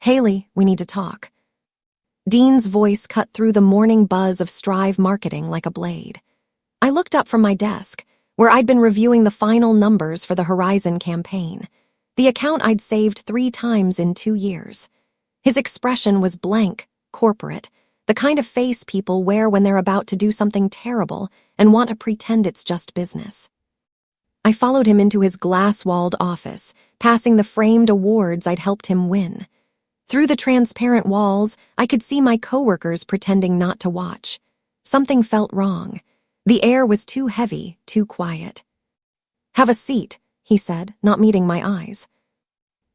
Haley, we need to talk. Dean's voice cut through the morning buzz of Strive marketing like a blade. I looked up from my desk, where I'd been reviewing the final numbers for the Horizon campaign, the account I'd saved 3 times in 2 years. His expression was blank, corporate, the kind of face people wear when they're about to do something terrible and want to pretend it's just business. I followed him into his glass-walled office, passing the framed awards I'd helped him win. Through the transparent walls, I could see my coworkers pretending not to watch. Something felt wrong. The air was too heavy, too quiet. "Have a seat," he said, not meeting my eyes.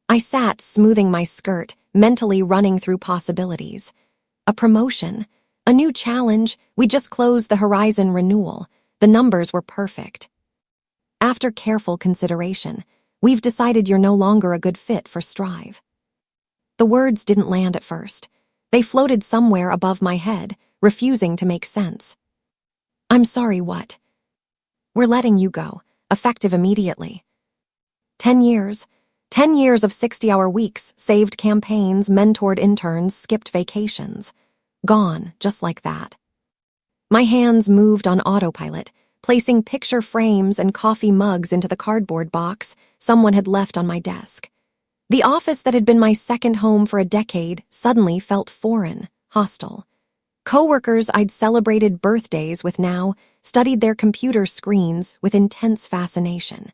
I sat, smoothing my skirt, mentally running through possibilities. A promotion, a new challenge. We just closed the Horizon renewal. The numbers were perfect. "After careful consideration, we've decided you're no longer a good fit for Strive." The words didn't land at first. They floated somewhere above my head, refusing to make sense. "I'm sorry, what?" "We're letting you go, effective immediately." 10 years. 10 years of 60-hour weeks, saved campaigns, mentored interns, skipped vacations. Gone, just like that. My hands moved on autopilot, placing picture frames and coffee mugs into the cardboard box someone had left on my desk. The office that had been my second home for a decade suddenly felt foreign, hostile. Coworkers I'd celebrated birthdays with now studied their computer screens with intense fascination.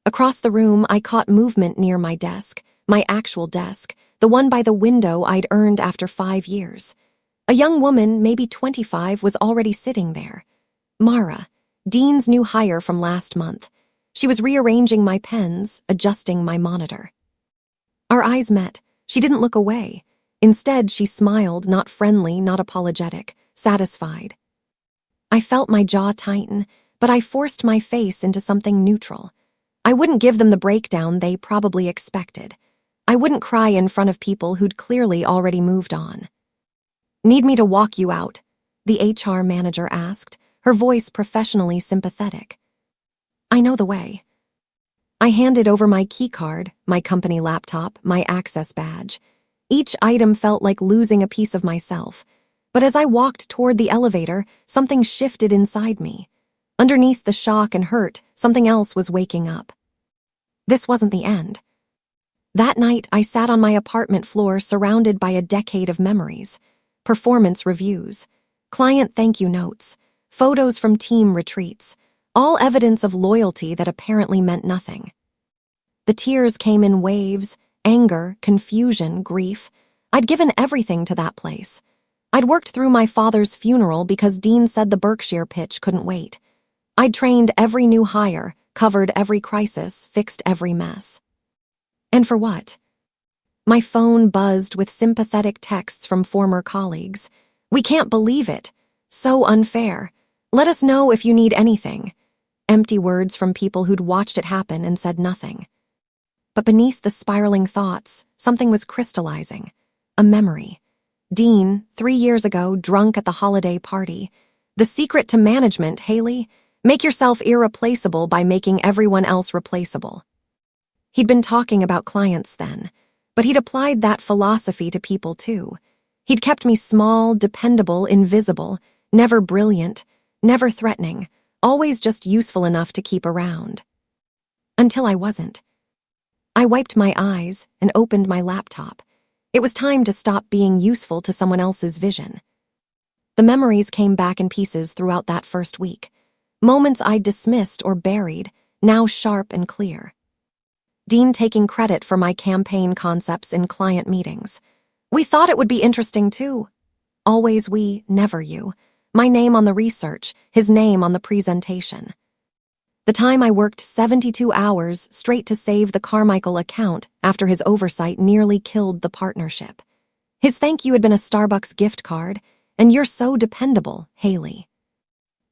Across the room, I caught movement near my desk, my actual desk, the one by the window I'd earned after 5 years. A young woman, maybe 25, was already sitting there. Mara, Dean's new hire from last month. She was rearranging my pens, adjusting my monitor. Our eyes met. She didn't look away. Instead, she smiled, not friendly, not apologetic, satisfied. I felt my jaw tighten, but I forced my face into something neutral. I wouldn't give them the breakdown they probably expected. I wouldn't cry in front of people who'd clearly already moved on. "Need me to walk you out?" the HR manager asked, her voice professionally sympathetic. "I know the way." I handed over my keycard, my company laptop, my access badge. Each item felt like losing a piece of myself. But as I walked toward the elevator, something shifted inside me. Underneath the shock and hurt, something else was waking up. This wasn't the end. That night, I sat on my apartment floor surrounded by a decade of memories. Performance reviews, client thank you notes, photos from team retreats, all evidence of loyalty that apparently meant nothing. The tears came in waves, anger, confusion, grief. I'd given everything to that place. I'd worked through my father's funeral because Dean said the Berkshire pitch couldn't wait. I'd trained every new hire, covered every crisis, fixed every mess. And for what? My phone buzzed with sympathetic texts from former colleagues. "We can't believe it. So unfair. Let us know if you need anything." Empty words from people who'd watched it happen and said nothing. But beneath the spiraling thoughts, something was crystallizing. A memory. Dean, 3 years ago, drunk at the holiday party. The secret to management, Haley? Make yourself irreplaceable by making everyone else replaceable. He'd been talking about clients then, but he'd applied that philosophy to people too. He'd kept me small, dependable, invisible, never brilliant, never threatening, always just useful enough to keep around. Until I wasn't. I wiped my eyes and opened my laptop. It was time to stop being useful to someone else's vision. The memories came back in pieces throughout that first week. Moments I'd dismissed or buried, now sharp and clear. Dean taking credit for my campaign concepts in client meetings. "We thought it would be interesting too." Always we, never you. My name on the research, his name on the presentation. The time I worked 72 hours straight to save the Carmichael account after his oversight nearly killed the partnership. His thank you had been a Starbucks gift card, and "You're so dependable, Haley."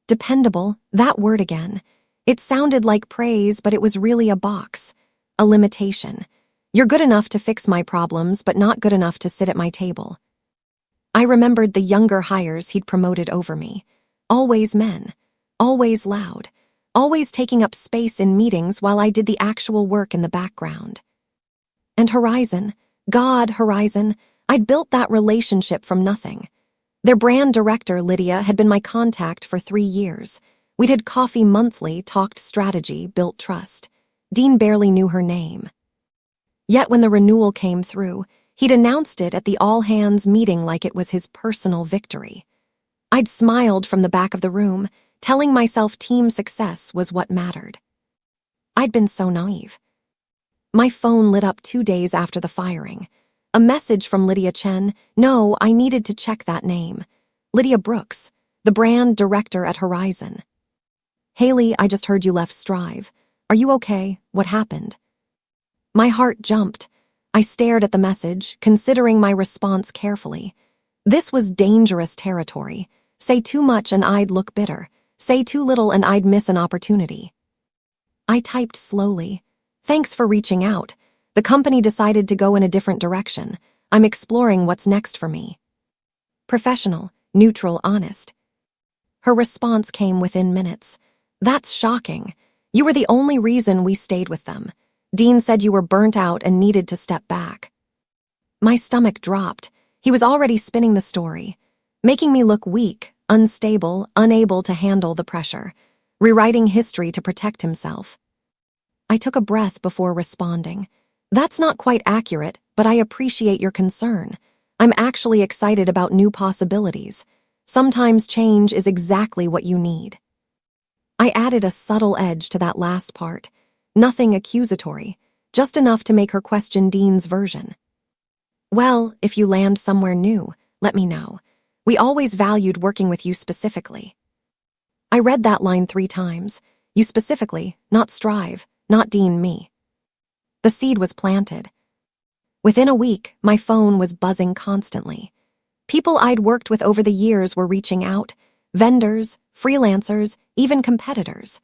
Dependable, that word again. It sounded like praise, but it was really a box, a limitation. "You're good enough to fix my problems, but not good enough to sit at my table." I remembered the younger hires he'd promoted over me. Always men, always loud, always taking up space in meetings while I did the actual work in the background. And Horizon, God, Horizon, I'd built that relationship from nothing. Their brand director, Lydia, had been my contact for 3 years. We'd had coffee monthly, talked strategy, built trust. Dean barely knew her name. Yet when the renewal came through, he'd announced it at the all-hands meeting like it was his personal victory. I'd smiled from the back of the room, telling myself team success was what mattered. I'd been so naive. My phone lit up 2 days after the firing. A message from Lydia Chen. No, I needed to check that name. Lydia Brooks, the brand director at Horizon. Haley, I just heard you left Strive. Are you okay? What happened? My heart jumped. I stared at the message, considering my response carefully. This was dangerous territory. Say too much and I'd look bitter. Say too little and I'd miss an opportunity. I typed slowly. Thanks for reaching out. The company decided to go in a different direction. I'm exploring what's next for me. Professional, neutral, honest. Her response came within minutes. That's shocking. You were the only reason we stayed with them. Dean said you were burnt out and needed to step back. My stomach dropped. He was already spinning the story, making me look weak, unstable, unable to handle the pressure, rewriting history to protect himself. I took a breath before responding. That's not quite accurate, but I appreciate your concern. I'm actually excited about new possibilities. Sometimes change is exactly what you need. I added a subtle edge to that last part. Nothing accusatory, just enough to make her question Dean's version. Well, if you land somewhere new, let me know. We always valued working with you specifically. I read that line 3 times. You specifically, not Strive, not Dean, me. The seed was planted. Within a week, my phone was buzzing constantly. People I'd worked with over the years were reaching out, vendors, freelancers, even competitors.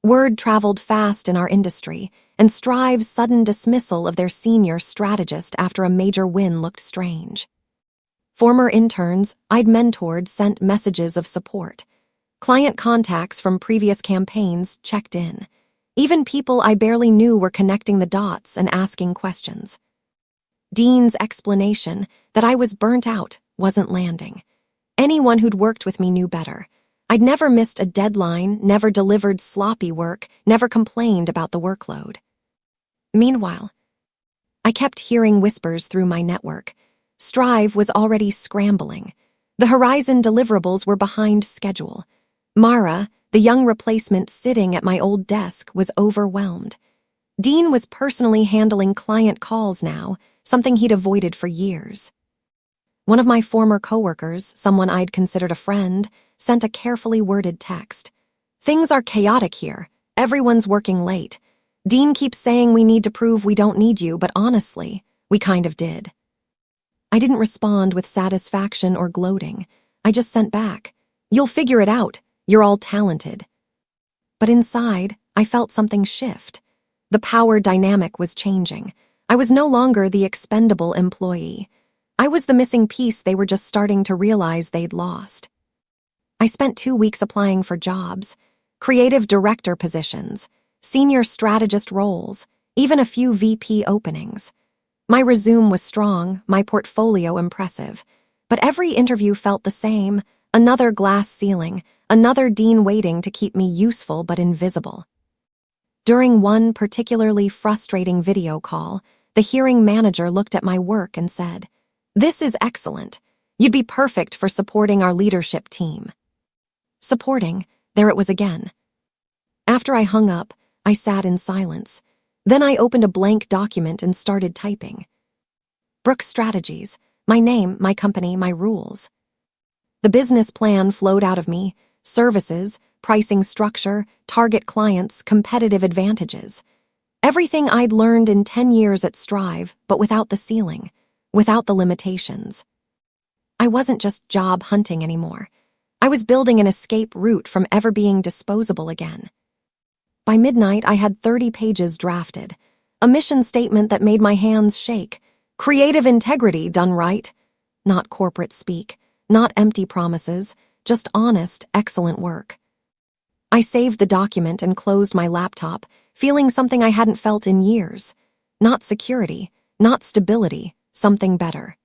Word traveled fast in our industry, and Strive's sudden dismissal of their senior strategist after a major win looked strange. Former interns I'd mentored sent messages of support. Client contacts from previous campaigns checked in. Even people I barely knew were connecting the dots and asking questions. Dean's explanation that I was burnt out wasn't landing. Anyone who'd worked with me knew better. I'd never missed a deadline, never delivered sloppy work, never complained about the workload. Meanwhile, I kept hearing whispers through my network. Strive was already scrambling. The Horizon deliverables were behind schedule. Mara, the young replacement sitting at my old desk, was overwhelmed. Dean was personally handling client calls now, something he'd avoided for years. One of my former coworkers, someone I'd considered a friend, sent a carefully worded text. Things are chaotic here. Everyone's working late. Dean keeps saying we need to prove we don't need you, but honestly, we kind of did. I didn't respond with satisfaction or gloating. I just sent back. You'll figure it out. You're all talented. But inside, I felt something shift. The power dynamic was changing. I was no longer the expendable employee. I was the missing piece they were just starting to realize they'd lost. I spent 2 weeks applying for jobs, creative director positions, senior strategist roles, even a few VP openings. My resume was strong, my portfolio impressive, but every interview felt the same, another glass ceiling, another Dean waiting to keep me useful but invisible. During one particularly frustrating video call, the hearing manager looked at my work and said, "This is excellent. You'd be perfect for supporting our leadership team." Supporting, there it was again. After I hung up, I sat in silence. Then I opened a blank document and started typing. Brooks Strategies, my name, my company, my rules. The business plan flowed out of me, services, pricing structure, target clients, competitive advantages. Everything I'd learned in 10 years at Strive, but without the ceiling, without the limitations. I wasn't just job hunting anymore. I was building an escape route from ever being disposable again. By midnight, I had 30 pages drafted, a mission statement that made my hands shake, creative integrity done right, not corporate speak, not empty promises, just honest, excellent work. I saved the document and closed my laptop, feeling something I hadn't felt in years. Not security, not stability, something better.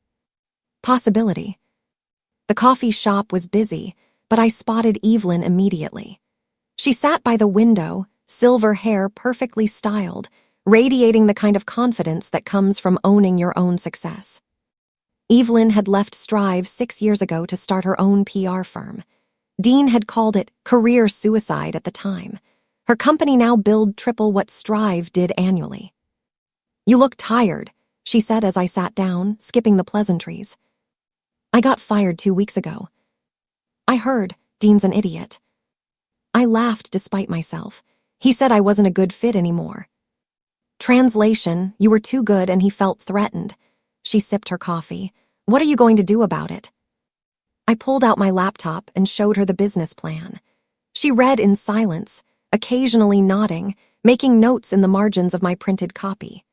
Possibility. The coffee shop was busy, but I spotted Evelyn immediately. She sat by the window, silver hair perfectly styled, radiating the kind of confidence that comes from owning your own success. Evelyn had left Strive 6 years ago to start her own PR firm. Dean had called it career suicide at the time. Her company now billed triple what Strive did annually. "You look tired," she said as I sat down, skipping the pleasantries. "I got fired 2 weeks ago." "I heard. Dean's an idiot." I laughed despite myself. He said I wasn't a good fit anymore. Translation, you were too good and he felt threatened. She sipped her coffee. "What are you going to do about it?" I pulled out my laptop and showed her the business plan. She read in silence, occasionally nodding, making notes in the margins of my printed copy.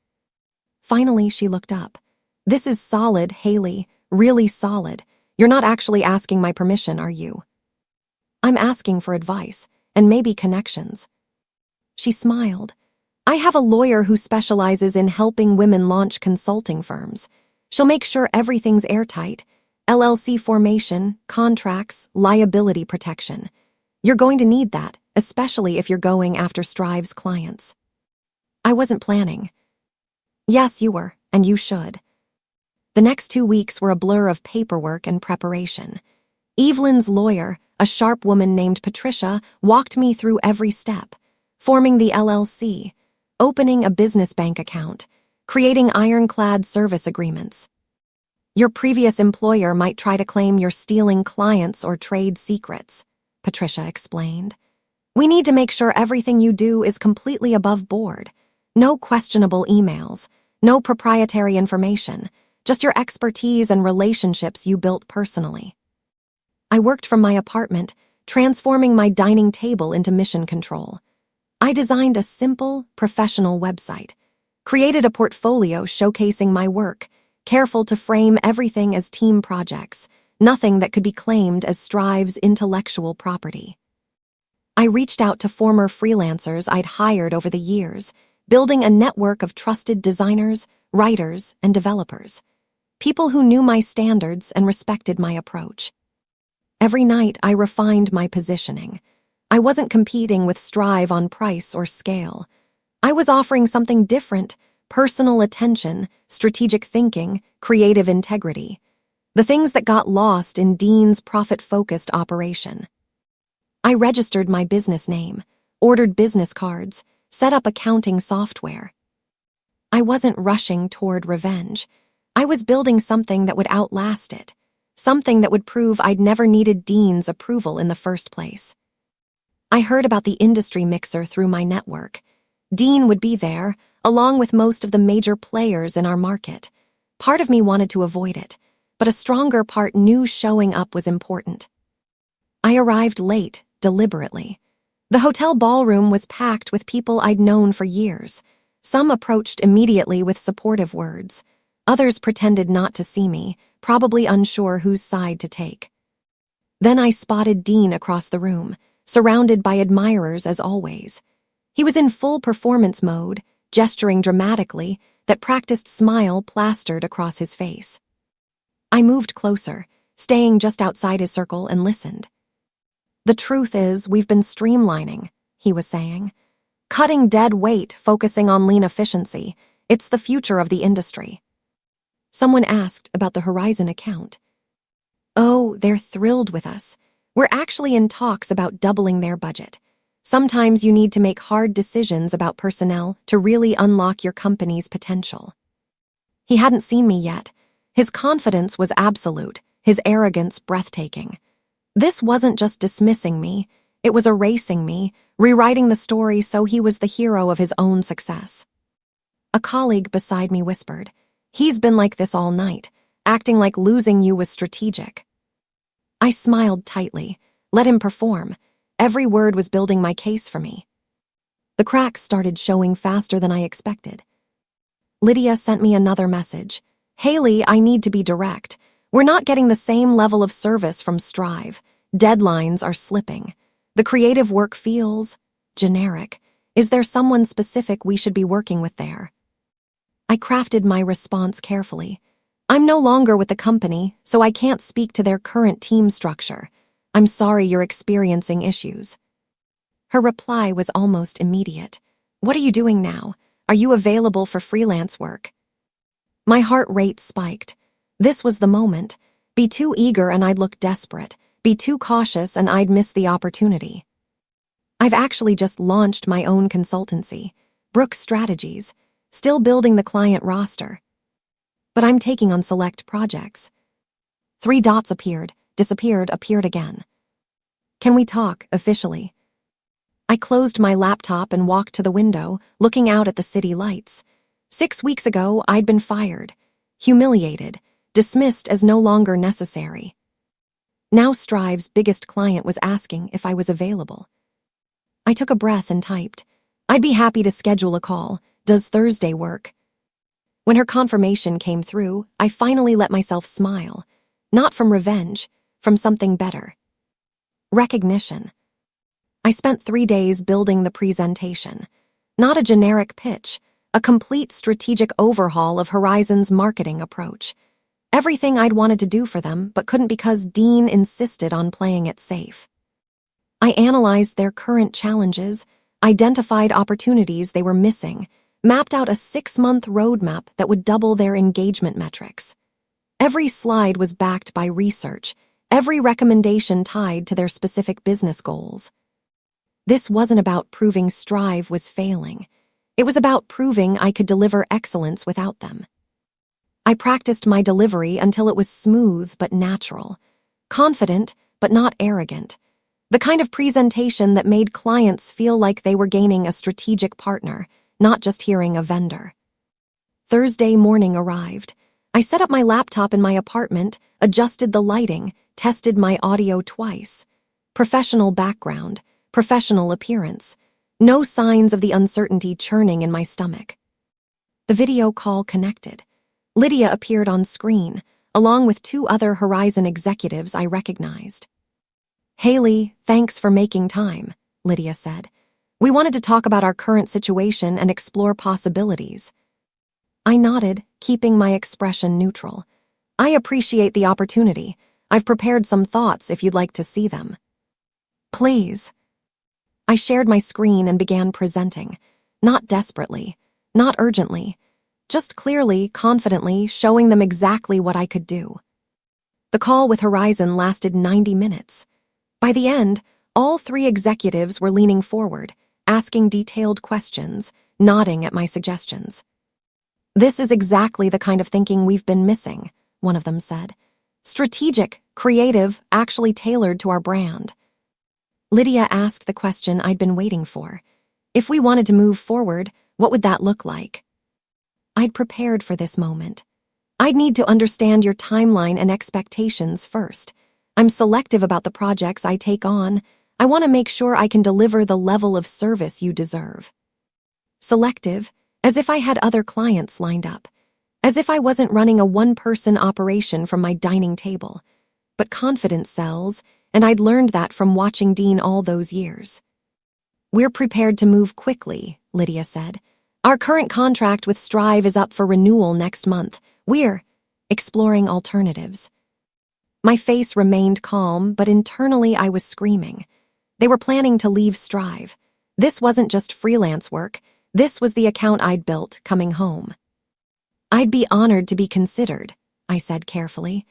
Finally, she looked up. "This is solid, Haley, really solid. You're not actually asking my permission, are you?" "I'm asking for advice, and maybe connections." She smiled. "I have a lawyer who specializes in helping women launch consulting firms. She'll make sure everything's airtight. LLC formation, contracts, liability protection. You're going to need that, especially if you're going after Strive's clients." I wasn't planning. Yes, you were, and you should. The next 2 weeks were a blur of paperwork and preparation. Evelyn's lawyer, a sharp woman named Patricia, walked me through every step: forming the LLC, opening a business bank account, creating ironclad service agreements. "Your previous employer might try to claim you're stealing clients or trade secrets," Patricia explained. "We need to make sure everything you do is completely above board. No questionable emails, no proprietary information, just your expertise and relationships you built personally." I worked from my apartment, transforming my dining table into mission control. I designed a simple, professional website, created a portfolio showcasing my work, careful to frame everything as team projects, nothing that could be claimed as Strive's intellectual property. I reached out to former freelancers I'd hired over the years, building a network of trusted designers, writers, and developers, people who knew my standards and respected my approach. Every night, I refined my positioning. I wasn't competing with Strive on price or scale. I was offering something different: personal attention, strategic thinking, creative integrity. The things that got lost in Dean's profit-focused operation. I registered my business name, ordered business cards, set up accounting software. I wasn't rushing toward revenge. I was building something that would outlast it, something that would prove I'd never needed Dean's approval in the first place. I heard about the industry mixer through my network. Dean would be there, along with most of the major players in our market. Part of me wanted to avoid it, but a stronger part knew showing up was important. I arrived late, deliberately. The hotel ballroom was packed with people I'd known for years. Some approached immediately with supportive words. Others pretended not to see me, probably unsure whose side to take. Then I spotted Dean across the room, surrounded by admirers as always. He was in full performance mode, gesturing dramatically, that practiced smile plastered across his face. I moved closer, staying just outside his circle, and listened. "The truth is, we've been streamlining," he was saying. "Cutting dead weight, focusing on lean efficiency. It's the future of the industry." Someone asked about the Horizon account. "Oh, they're thrilled with us. We're actually in talks about doubling their budget. Sometimes you need to make hard decisions about personnel to really unlock your company's potential." He hadn't seen me yet. His confidence was absolute, his arrogance breathtaking. This wasn't just dismissing me, it was erasing me, rewriting the story so he was the hero of his own success. A colleague beside me whispered, "He's been like this all night, acting like losing you was strategic." I smiled tightly, let him perform. Every word was building my case for me. The cracks started showing faster than I expected. Lydia sent me another message. "Haley, I need to be direct. We're not getting the same level of service from Strive. Deadlines are slipping. The creative work feels generic. Is there someone specific we should be working with there?" I crafted my response carefully. I'm no longer with the company, so I can't speak to their current team structure. I'm sorry you're experiencing issues. Her reply was almost immediate. What are you doing now? Are you available for freelance work? My heart rate spiked. This was the moment. Be too eager and I'd look desperate. Be too cautious and I'd miss the opportunity. I've actually just launched my own consultancy, Brooks Strategies, still building the client roster. But I'm taking on select projects. 3 dots appeared, disappeared, appeared again. Can we talk, officially? I closed my laptop and walked to the window, looking out at the city lights. 6 weeks ago, I'd been fired, humiliated, dismissed as no longer necessary. Now Strive's biggest client was asking if I was available. I took a breath and typed, I'd be happy to schedule a call. Does Thursday work? When her confirmation came through, I finally let myself smile. Not from revenge, from something better. Recognition. I spent 3 days building the presentation. Not a generic pitch, a complete strategic overhaul of Horizon's marketing approach. Everything I'd wanted to do for them, but couldn't because Dean insisted on playing it safe. I analyzed their current challenges, identified opportunities they were missing, mapped out a 6-month roadmap that would double their engagement metrics. Every slide was backed by research, every recommendation tied to their specific business goals. This wasn't about proving Strive was failing. It was about proving I could deliver excellence without them. I practiced my delivery until it was smooth but natural, confident but not arrogant, the kind of presentation that made clients feel like they were gaining a strategic partner, not just hearing a vendor. Thursday morning arrived. I set up my laptop in my apartment, adjusted the lighting, tested my audio twice. Professional background, professional appearance. No signs of the uncertainty churning in my stomach. The video call connected. Lydia appeared on screen, along with 2 other Horizon executives I recognized. Haley, thanks for making time, Lydia said. We wanted to talk about our current situation and explore possibilities. I nodded, keeping my expression neutral. I appreciate the opportunity. I've prepared some thoughts if you'd like to see them. Please. I shared my screen and began presenting, not desperately, not urgently, just clearly, confidently, showing them exactly what I could do. The call with Horizon lasted 90 minutes. By the end, all 3 executives were leaning forward, asking detailed questions, nodding at my suggestions. This is exactly the kind of thinking we've been missing, one of them said. Strategic, creative, actually tailored to our brand. Lydia asked the question I'd been waiting for. If we wanted to move forward, what would that look like? I'd prepared for this moment. I'd need to understand your timeline and expectations first. I'm selective about the projects I take on. I want to make sure I can deliver the level of service you deserve. Selective, as if I had other clients lined up, as if I wasn't running a 1-person operation from my dining table. But confidence sells, and I'd learned that from watching Dean all those years. We're prepared to move quickly, Lydia said. Our current contract with Strive is up for renewal next month. We're exploring alternatives. My face remained calm, but internally I was screaming. They were planning to leave Strive. This wasn't just freelance work. This was the account I'd built coming home. I'd be honored to be considered, I said carefully.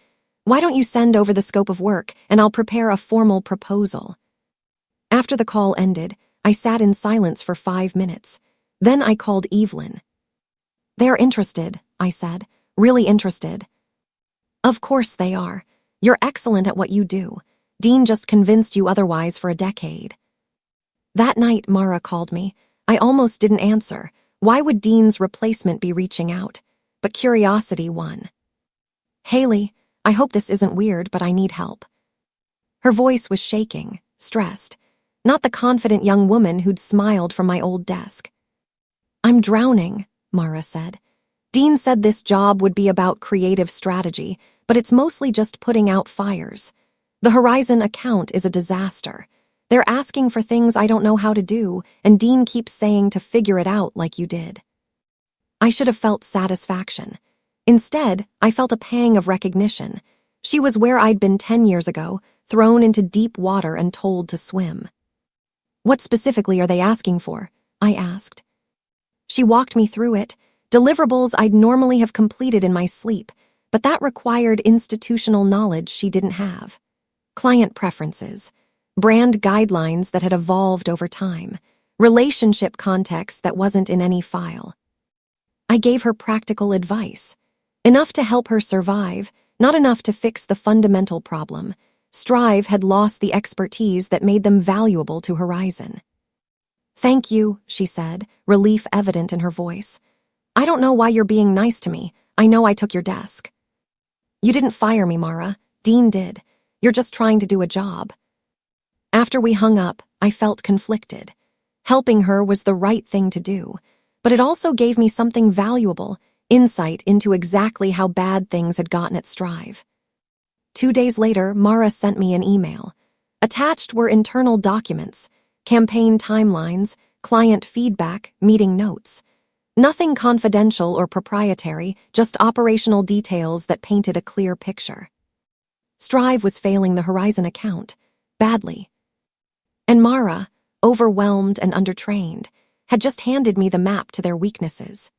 Why don't you send over the scope of work, and I'll prepare a formal proposal. After the call ended, I sat in silence for 5 minutes. Then I called Evelyn. They're interested, I said, really interested. Of course they are. You're excellent at what you do. Dean just convinced you otherwise for a decade. That night, Mara called me. I almost didn't answer. Why would Dean's replacement be reaching out? But curiosity won. Haley, I hope this isn't weird, but I need help. Her voice was shaking, stressed, not the confident young woman who'd smiled from my old desk. I'm drowning, Mara said. Dean said this job would be about creative strategy, but it's mostly just putting out fires. The Horizon account is a disaster. They're asking for things I don't know how to do, and Dean keeps saying to figure it out like you did. I should have felt satisfaction. Instead, I felt a pang of recognition. She was where I'd been 10 years ago, thrown into deep water and told to swim. "What specifically are they asking for?" I asked. She walked me through it, deliverables I'd normally have completed in my sleep, but that required institutional knowledge she didn't have. Client preferences, brand guidelines that had evolved over time, relationship context that wasn't in any file. I gave her practical advice, enough to help her survive, not enough to fix the fundamental problem. Strive had lost the expertise that made them valuable to Horizon. "Thank you," she said, relief evident in her voice. "I don't know why you're being nice to me. I know I took your desk." "You didn't fire me, Mara. Dean did. You're just trying to do a job." After we hung up, I felt conflicted. Helping her was the right thing to do, but it also gave me something valuable, insight into exactly how bad things had gotten at Strive. 2 days later, Mara sent me an email. Attached were internal documents, campaign timelines, client feedback, meeting notes. Nothing confidential or proprietary, just operational details that painted a clear picture. Strive was failing the Horizon account, badly. And Mara, overwhelmed and undertrained, had just handed me the map to their weaknesses.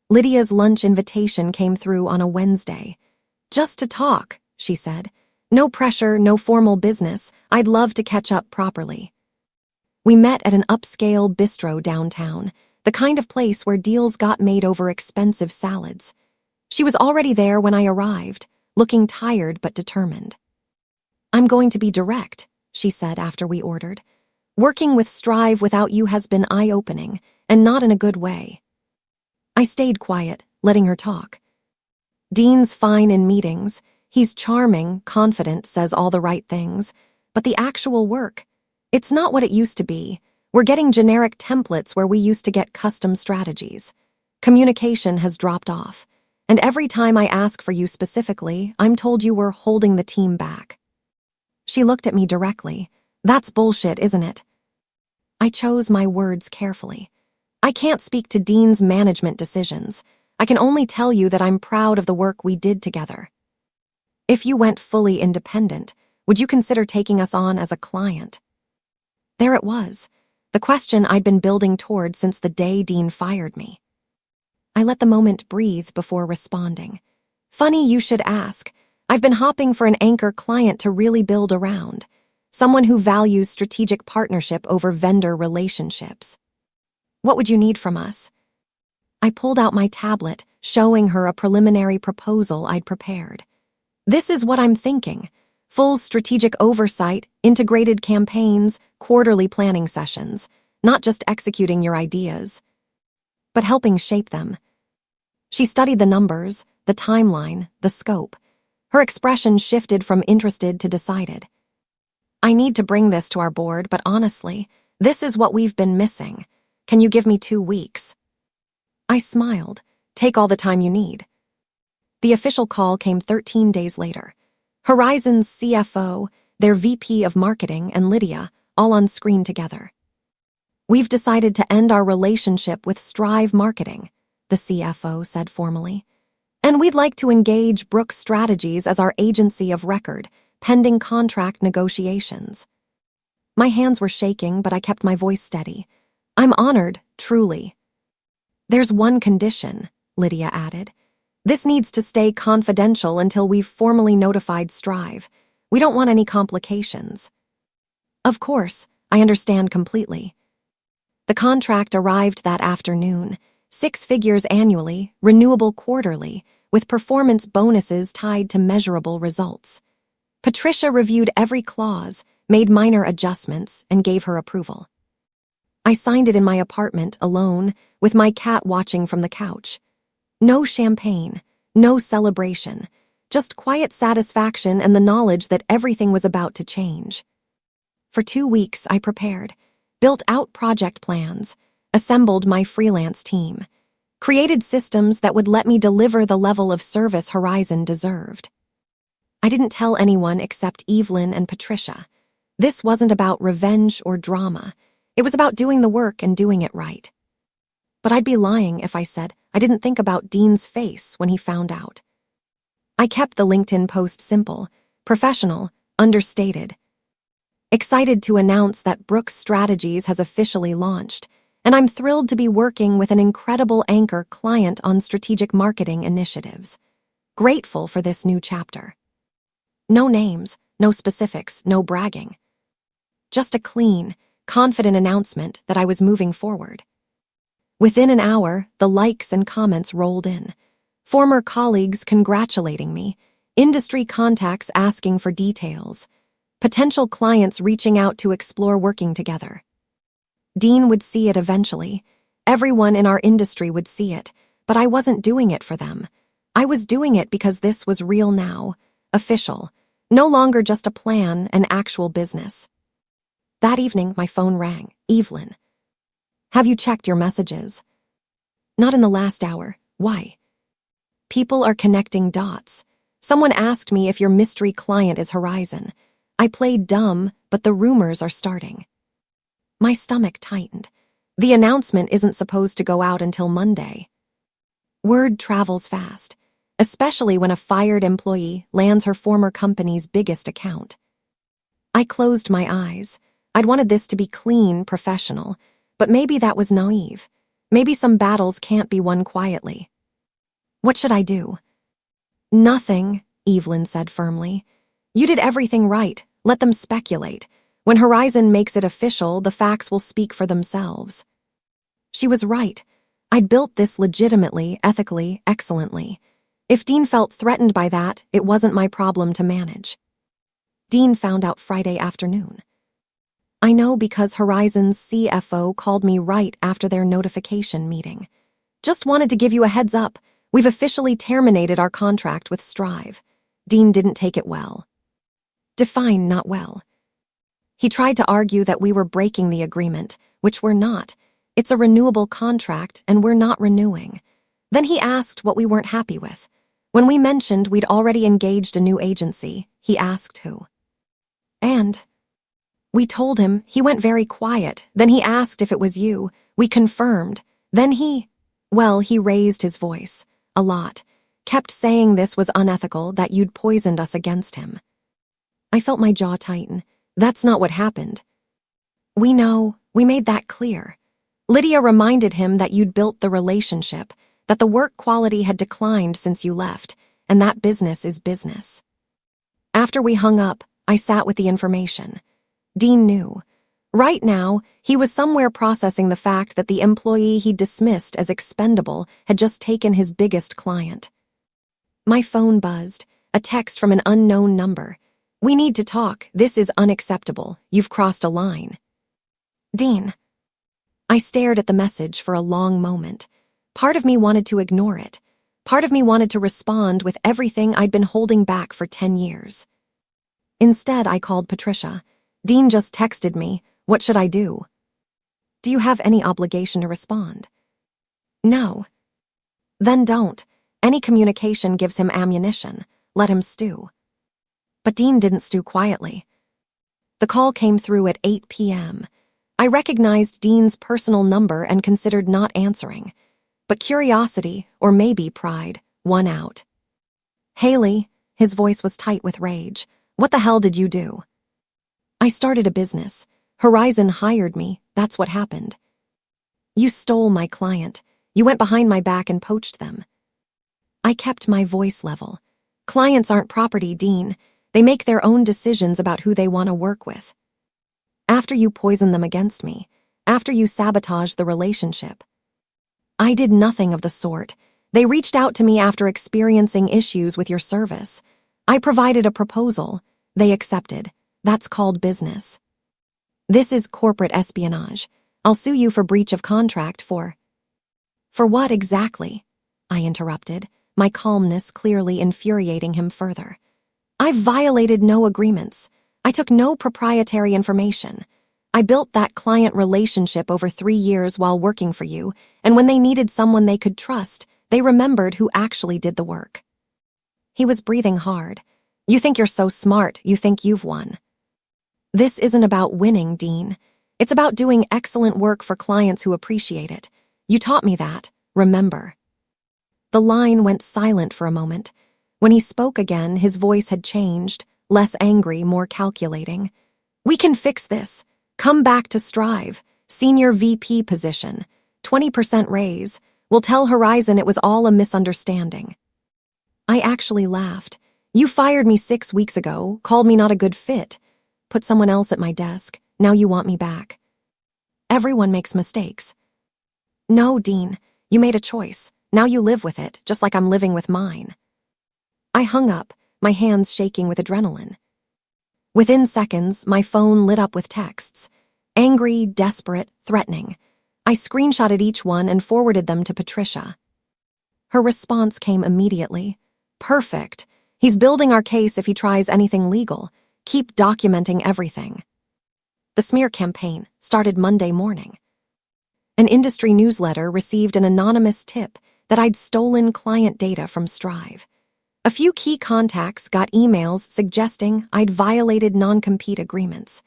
Lydia's lunch invitation came through on a Wednesday. "Just to talk," she said. "No pressure, no formal business. I'd love to catch up properly." We met at an upscale bistro downtown, the kind of place where deals got made over expensive salads. She was already there when I arrived, looking tired but determined. "I'm going to be direct," she said after we ordered. "Working with Strive without you has been eye-opening, and not in a good way." I stayed quiet, letting her talk. "Dean's fine in meetings. He's charming, confident, says all the right things. But the actual work, it's not what it used to be. We're getting generic templates where we used to get custom strategies. Communication has dropped off. And every time I ask for you specifically, I'm told you were holding the team back." She looked at me directly. "That's bullshit, isn't it?" I chose my words carefully. "I can't speak to Dean's management decisions. I can only tell you that I'm proud of the work we did together. If you went fully independent, would you consider taking us on as a client?" There it was, the question I'd been building toward since the day Dean fired me. I let the moment breathe before responding. "Funny you should ask. I've been hopping for an anchor client to really build around. Someone who values strategic partnership over vendor relationships. What would you need from us?" I pulled out my tablet, showing her a preliminary proposal I'd prepared. "This is what I'm thinking. Full strategic oversight, integrated campaigns, quarterly planning sessions. Not just executing your ideas, but helping shape them." She studied the numbers, the timeline, the scope. Her expression shifted from interested to decided. "I need to bring this to our board, but honestly, this is what we've been missing. Can you give me 2 weeks?" I smiled. "Take all the time you need." The official call came 13 days later. Horizon's CFO, their VP of Marketing, and Lydia, all on screen together. "We've decided to end our relationship with Strive Marketing," the CFO said formally. "And we'd like to engage Brooks Strategies as our agency of record, pending contract negotiations." My hands were shaking, but I kept my voice steady. "I'm honored, truly." "There's one condition," Lydia added. "This needs to stay confidential until we've formally notified Strive. We don't want any complications." "Of course, I understand completely." The contract arrived that afternoon, 6 figures annually, renewable quarterly, with performance bonuses tied to measurable results. Patricia reviewed every clause, made minor adjustments, and gave her approval. I signed it in my apartment, alone, with my cat watching from the couch. No champagne, no celebration, just quiet satisfaction and the knowledge that everything was about to change. For 2 weeks, I prepared, built out project plans, assembled my freelance team, created systems that would let me deliver the level of service Horizon deserved. I didn't tell anyone except Evelyn and Patricia. This wasn't about revenge or drama. It was about doing the work and doing it right. But I'd be lying if I said I didn't think about Dean's face when he found out. I kept the LinkedIn post simple, professional, understated. Excited to announce that Brooks Strategies has officially launched, and I'm thrilled to be working with an incredible anchor client on strategic marketing initiatives. Grateful for this new chapter. No names, no specifics, no bragging. Just a clean, confident announcement that I was moving forward. Within an hour, the likes and comments rolled in. Former colleagues congratulating me, industry contacts asking for details, potential clients reaching out to explore working together. Dean would see it eventually. Everyone in our industry would see it, but I wasn't doing it for them. I was doing it because this was real now, official, no longer just a plan, an actual business. That evening, my phone rang. Evelyn. Have you checked your messages? Not in the last hour. Why? People are connecting dots. Someone asked me if your mystery client is Horizon. I played dumb, but the rumors are starting. My stomach tightened. The announcement isn't supposed to go out until Monday. Word travels fast, especially when a fired employee lands her former company's biggest account. I closed my eyes. I'd wanted this to be clean, professional, but maybe that was naive. Maybe some battles can't be won quietly. What should I do? Nothing, Evelyn said firmly. You did everything right. Let them speculate. When Horizon makes it official, the facts will speak for themselves. She was right. I'd built this legitimately, ethically, excellently. If Dean felt threatened by that, it wasn't my problem to manage. Dean found out Friday afternoon. I know because Horizon's CFO called me right after their notification meeting. Just wanted to give you a heads up. We've officially terminated our contract with Strive. Dean didn't take it well. Define not well. He tried to argue that we were breaking the agreement, which we're not. It's a renewable contract, and we're not renewing. Then he asked what we weren't happy with. When we mentioned we'd already engaged a new agency, he asked who. And we told him. He went very quiet. Then he asked if it was you. We confirmed. Then he raised his voice. A lot. Kept saying this was unethical, that you'd poisoned us against him. I felt my jaw tighten. That's not what happened. We know. We made that clear. Lydia reminded him that you'd built the relationship, that the work quality had declined since you left, and that business is business. After we hung up, I sat with the information. Dean knew. Right now, he was somewhere processing the fact that the employee he dismissed as expendable had just taken his biggest client. My phone buzzed, a text from an unknown number. We need to talk. This is unacceptable. You've crossed a line. Dean. I stared at the message for a long moment. Part of me wanted to ignore it. Part of me wanted to respond with everything I'd been holding back for 10 years. Instead, I called Patricia. Dean just texted me. What should I do? Do you have any obligation to respond? No. Then don't. Any communication gives him ammunition. Let him stew. But Dean didn't stew quietly. The call came through at 8 p.m. I recognized Dean's personal number and considered not answering. But curiosity, or maybe pride, won out. Haley, his voice was tight with rage. What the hell did you do? I started a business. Horizon hired me. That's what happened. You stole my client. You went behind my back and poached them. I kept my voice level. Clients aren't property, Dean. They make their own decisions about who they want to work with. After you poisoned them against me, after you sabotaged the relationship. I did nothing of the sort. They reached out to me after experiencing issues with your service. I provided a proposal. They accepted. That's called business. This is corporate espionage. I'll sue you for breach of contract for what exactly? I interrupted, my calmness clearly infuriating him further. I've violated no agreements. I took no proprietary information. I built that client relationship over 3 years while working for you, and when they needed someone they could trust, they remembered who actually did the work. He was breathing hard. You think you're so smart, you think you've won. This isn't about winning, Dean. It's about doing excellent work for clients who appreciate it. You taught me that, remember. The line went silent for a moment. When he spoke again, his voice had changed, less angry, more calculating. "We can fix this. Come back to Strive. Senior VP position. 20% raise. We'll tell Horizon it was all a misunderstanding." I actually laughed. "You fired me 6 weeks ago, called me not a good fit, put someone else at my desk. Now you want me back." "Everyone makes mistakes." "No, Dean, you made a choice. Now you live with it, just like I'm living with mine." I hung up, my hands shaking with adrenaline. Within seconds, my phone lit up with texts. Angry, desperate, threatening. I screenshotted each one and forwarded them to Patricia. Her response came immediately. "Perfect. He's building our case if he tries anything legal. Keep documenting everything." The smear campaign started Monday morning. An industry newsletter received an anonymous tip that I'd stolen client data from Strive. A few key contacts got emails suggesting I'd violated non-compete agreements.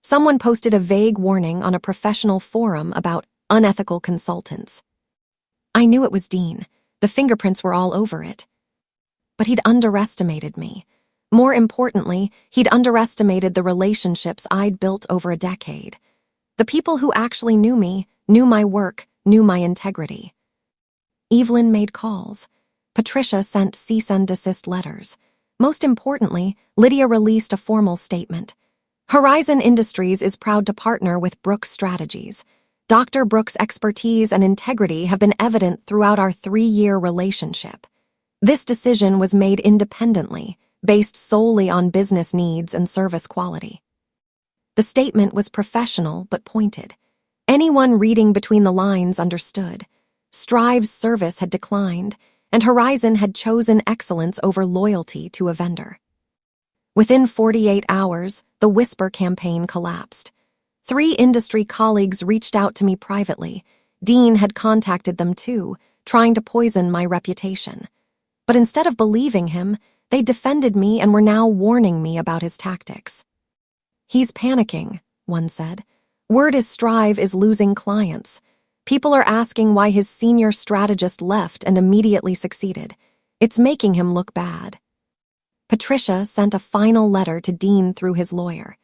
Someone posted a vague warning on a professional forum about unethical consultants. I knew it was Dean. The fingerprints were all over it. But he'd underestimated me. More importantly, he'd underestimated the relationships I'd built over a decade. The people who actually knew me, knew my work, knew my integrity. Evelyn made calls. Patricia sent cease and desist letters. Most importantly, Lydia released a formal statement. Horizon Industries is proud to partner with Brooks Strategies. Dr. Brooks' expertise and integrity have been evident throughout our 3-year relationship. This decision was made independently, based solely on business needs and service quality. The statement was professional but pointed. Anyone reading between the lines understood. Strive's service had declined, and Horizon had chosen excellence over loyalty to a vendor. Within 48 hours, the Whisper campaign collapsed. 3 industry colleagues reached out to me privately. Dean had contacted them too, trying to poison my reputation. But instead of believing him, they defended me and were now warning me about his tactics. "He's panicking," one said. "Word is Strive is losing clients. People are asking why his senior strategist left and immediately succeeded. It's making him look bad." Patricia sent a final letter to Dean through his lawyer.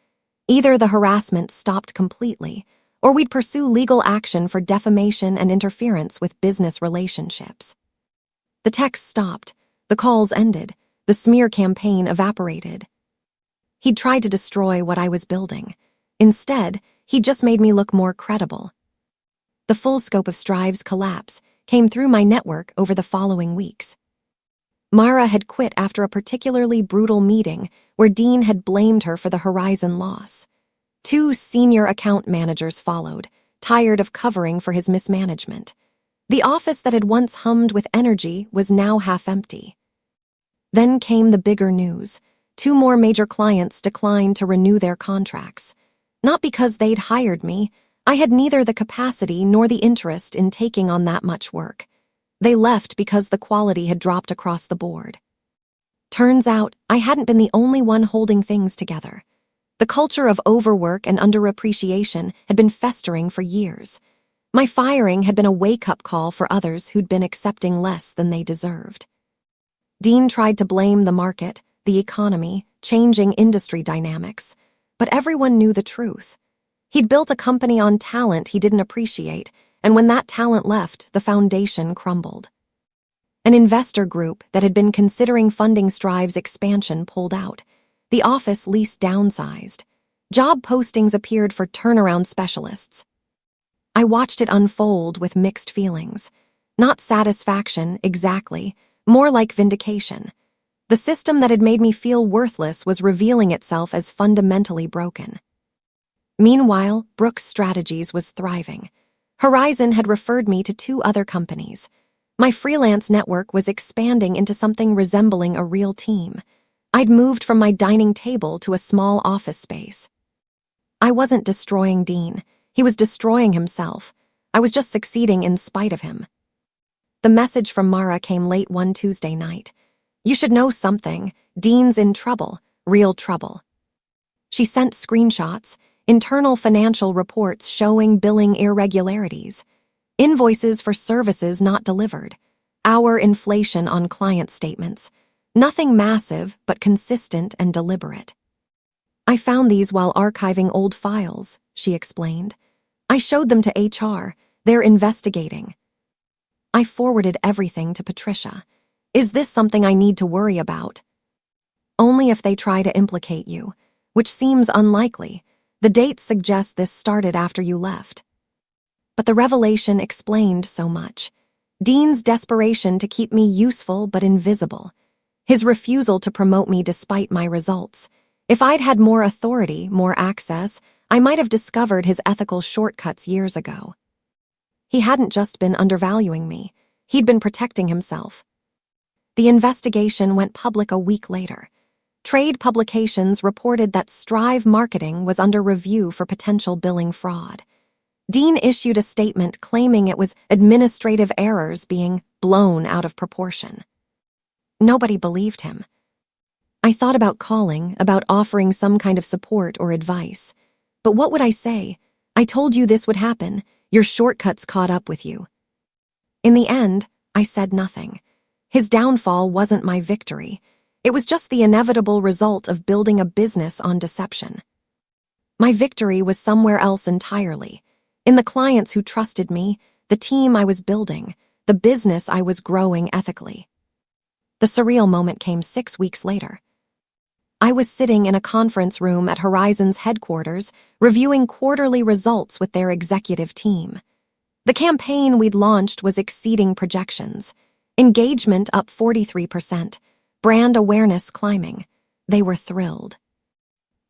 Either the harassment stopped completely, or we'd pursue legal action for defamation and interference with business relationships. The text stopped, the calls ended, the smear campaign evaporated. He'd tried to destroy what I was building. Instead, he'd just made me look more credible. The full scope of Strive's collapse came through my network over the following weeks. Mara had quit after a particularly brutal meeting where Dean had blamed her for the Horizon loss. 2 senior account managers followed, tired of covering for his mismanagement. The office that had once hummed with energy was now half empty. Then came the bigger news. 2 more major clients declined to renew their contracts. Not because they'd hired me. I had neither the capacity nor the interest in taking on that much work. They left because the quality had dropped across the board. Turns out, I hadn't been the only one holding things together. The culture of overwork and underappreciation had been festering for years. My firing had been a wake-up call for others who'd been accepting less than they deserved. Dean tried to blame the market, the economy, changing industry dynamics, but everyone knew the truth. He'd built a company on talent he didn't appreciate, and when that talent left, the foundation crumbled. An investor group that had been considering funding Strive's expansion pulled out. The office lease downsized. Job postings appeared for turnaround specialists. I watched it unfold with mixed feelings. Not satisfaction, exactly, more like vindication. The system that had made me feel worthless was revealing itself as fundamentally broken. Meanwhile, Brooks Strategies was thriving. Horizon had referred me to 2 other companies. My freelance network was expanding into something resembling a real team. I'd moved from my dining table to a small office space. I wasn't destroying Dean. He was destroying himself. I was just succeeding in spite of him. The message from Mara came late one Tuesday night. "You should know something. Dean's in trouble, real trouble." She sent screenshots, internal financial reports showing billing irregularities, invoices for services not delivered. hour inflation on client statements. Nothing massive, but consistent and deliberate. I found these while archiving old files, she explained. I showed them to HR. They're investigating. I forwarded everything to Patricia. Is this something I need to worry about? Only if they try to implicate you, which seems unlikely. The dates suggest this started after you left. But the revelation explained so much. Dean's desperation to keep me useful but invisible. His refusal to promote me despite my results. If I'd had more authority, more access, I might have discovered his ethical shortcuts years ago. He hadn't just been undervaluing me. He'd been protecting himself. The investigation went public a week later. Trade publications reported that Strive Marketing was under review for potential billing fraud. Dean issued a statement claiming it was administrative errors being blown out of proportion. Nobody believed him. I thought about calling, about offering some kind of support or advice. But what would I say? I told you this would happen. Your shortcuts caught up with you. In the end, I said nothing. His downfall wasn't my victory. It was just the inevitable result of building a business on deception. My victory was somewhere else entirely. In the clients who trusted me, the team I was building, the business I was growing ethically. The surreal moment came 6 weeks later. I was sitting in a conference room at Horizon's headquarters, reviewing quarterly results with their executive team. The campaign we'd launched was exceeding projections. Engagement up 43%, brand awareness climbing. They were thrilled.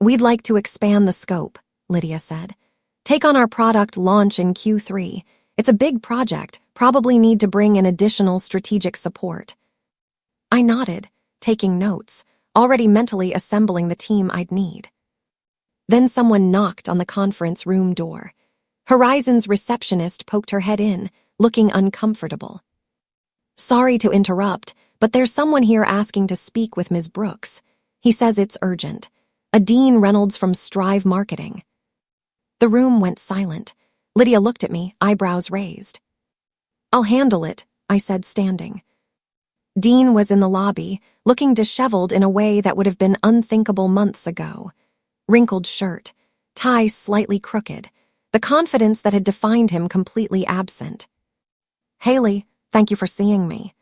We'd like to expand the scope, Lydia said. Take on our product launch in Q3. It's a big project, probably need to bring in additional strategic support. I nodded, taking notes, already mentally assembling the team I'd need. Then someone knocked on the conference room door. Horizon's receptionist poked her head in, looking uncomfortable. Sorry to interrupt, but there's someone here asking to speak with Ms. Brooks. He says it's urgent. A Dean Reynolds from Strive Marketing. The room went silent. Lydia looked at me, eyebrows raised. I'll handle it, I said, standing. Dean was in the lobby, looking disheveled in a way that would have been unthinkable months ago. Wrinkled shirt, tie slightly crooked, the confidence that had defined him completely absent. Haley, thank you for seeing me.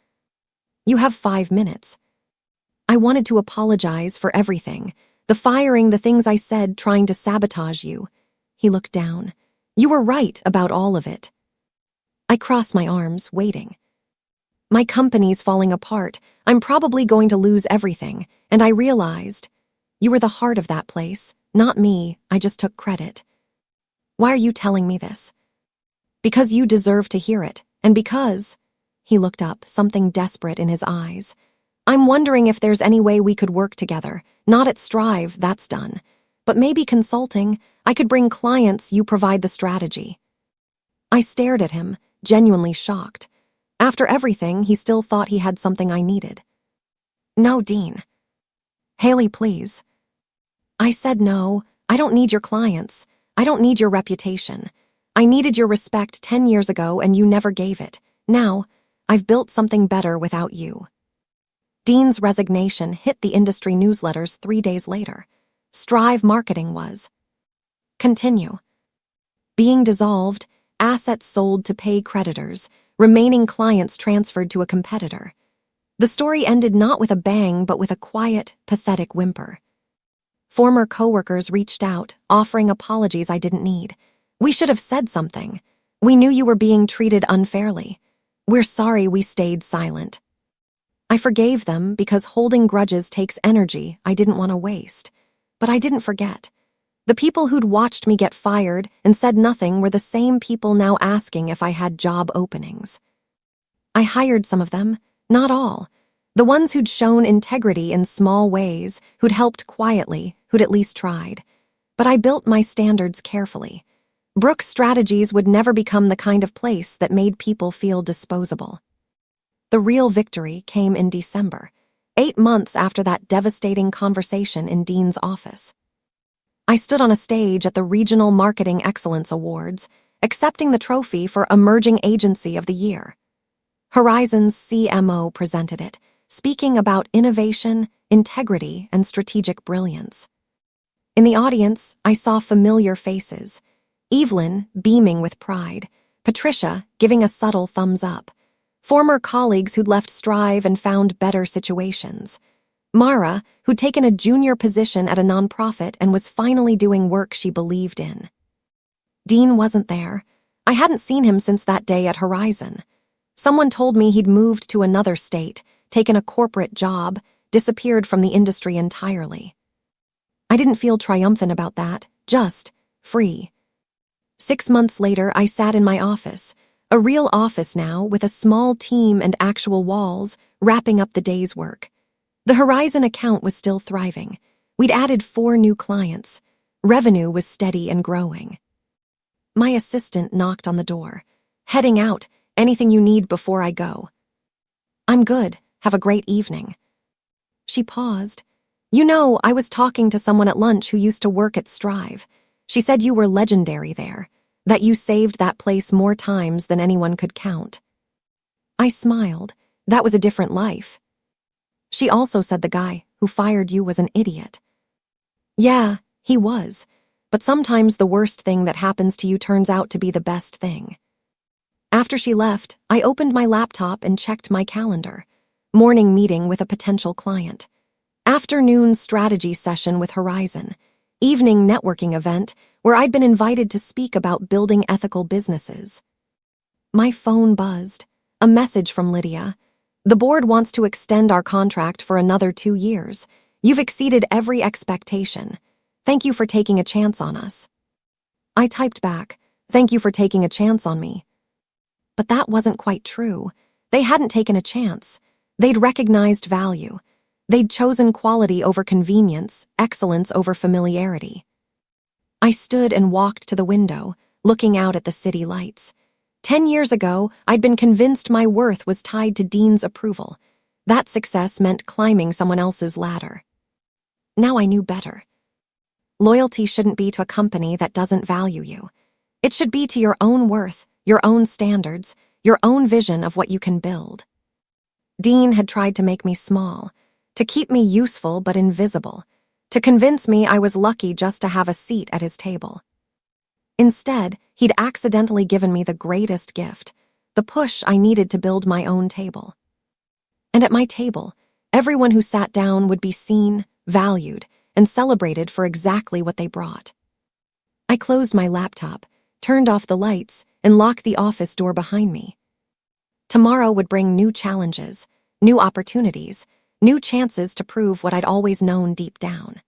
You have 5 minutes. I wanted to apologize for everything, the firing, the things I said trying to sabotage you. He looked down. You were right about all of it. I crossed my arms, waiting. My company's falling apart. I'm probably going to lose everything, and I realized. You were the heart of that place, not me. I just took credit. Why are you telling me this? Because you deserve to hear it, and because... He looked up, something desperate in his eyes. I'm wondering if there's any way we could work together. Not at Strive, that's done. But maybe consulting. I could bring clients, you provide the strategy. I stared at him, genuinely shocked. After everything, he still thought he had something I needed. No, Dean. Haley, please. I said no. I don't need your clients. I don't need your reputation. I needed your respect 10 years ago and you never gave it. Now, I've built something better without you. Dean's resignation hit the industry newsletters 3 days later. Strive Marketing was. Continue. Being dissolved, assets sold to pay creditors, remaining clients transferred to a competitor. The story ended not with a bang, but with a quiet, pathetic whimper. Former coworkers reached out, offering apologies I didn't need. We should have said something. We knew you were being treated unfairly. We're sorry we stayed silent. I forgave them because holding grudges takes energy I didn't want to waste. But I didn't forget. The people who'd watched me get fired and said nothing were the same people now asking if I had job openings. I hired some of them, not all. The ones who'd shown integrity in small ways, who'd helped quietly, who'd at least tried. But I built my standards carefully. Brooks' strategies would never become the kind of place that made people feel disposable. The real victory came in December, 8 months after that devastating conversation in Dean's office. I stood on a stage at the Regional Marketing Excellence Awards, accepting the trophy for Emerging Agency of the Year. Horizon's CMO presented it, speaking about innovation, integrity, and strategic brilliance. In the audience, I saw familiar faces. Evelyn, beaming with pride. Patricia, giving a subtle thumbs up. Former colleagues who'd left Strive and found better situations. Mara, who'd taken a junior position at a nonprofit and was finally doing work she believed in. Dean wasn't there. I hadn't seen him since that day at Horizon. Someone told me he'd moved to another state, taken a corporate job, disappeared from the industry entirely. I didn't feel triumphant about that, just free. 6 months later, I sat in my office, a real office now with a small team and actual walls, wrapping up the day's work. The Horizon account was still thriving. We'd added 4 new clients. Revenue was steady and growing. My assistant knocked on the door. "Heading out. Anything you need before I go?" "I'm good. Have a great evening." She paused. "You know, I was talking to someone at lunch who used to work at Strive. She said you were legendary there, that you saved that place more times than anyone could count." I smiled. That was a different life. She also said the guy who fired you was an idiot. Yeah, he was. But sometimes the worst thing that happens to you turns out to be the best thing. After she left, I opened my laptop and checked my calendar. Morning meeting with a potential client. Afternoon strategy session with Horizon. Evening networking event where I'd been invited to speak about building ethical businesses. My phone buzzed. A message from Lydia. "The board wants to extend our contract for another 2 years. You've exceeded every expectation. Thank you for taking a chance on us." I typed back, "Thank you for taking a chance on me." But that wasn't quite true. They hadn't taken a chance. They'd recognized value. They'd chosen quality over convenience, excellence over familiarity. I stood and walked to the window, looking out at the city lights. 10 years ago, I'd been convinced my worth was tied to Dean's approval. That success meant climbing someone else's ladder. Now I knew better. Loyalty shouldn't be to a company that doesn't value you. It should be to your own worth, your own standards, your own vision of what you can build. Dean had tried to make me small, to keep me useful but invisible, to convince me I was lucky just to have a seat at his table. Instead, he'd accidentally given me the greatest gift, the push I needed to build my own table. And at my table, everyone who sat down would be seen, valued, and celebrated for exactly what they brought. I closed my laptop, turned off the lights, and locked the office door behind me. Tomorrow would bring new challenges, new opportunities, new chances to prove what I'd always known deep down.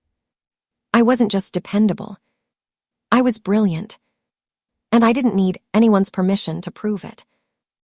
I wasn't just dependable. I was brilliant. And I didn't need anyone's permission to prove it.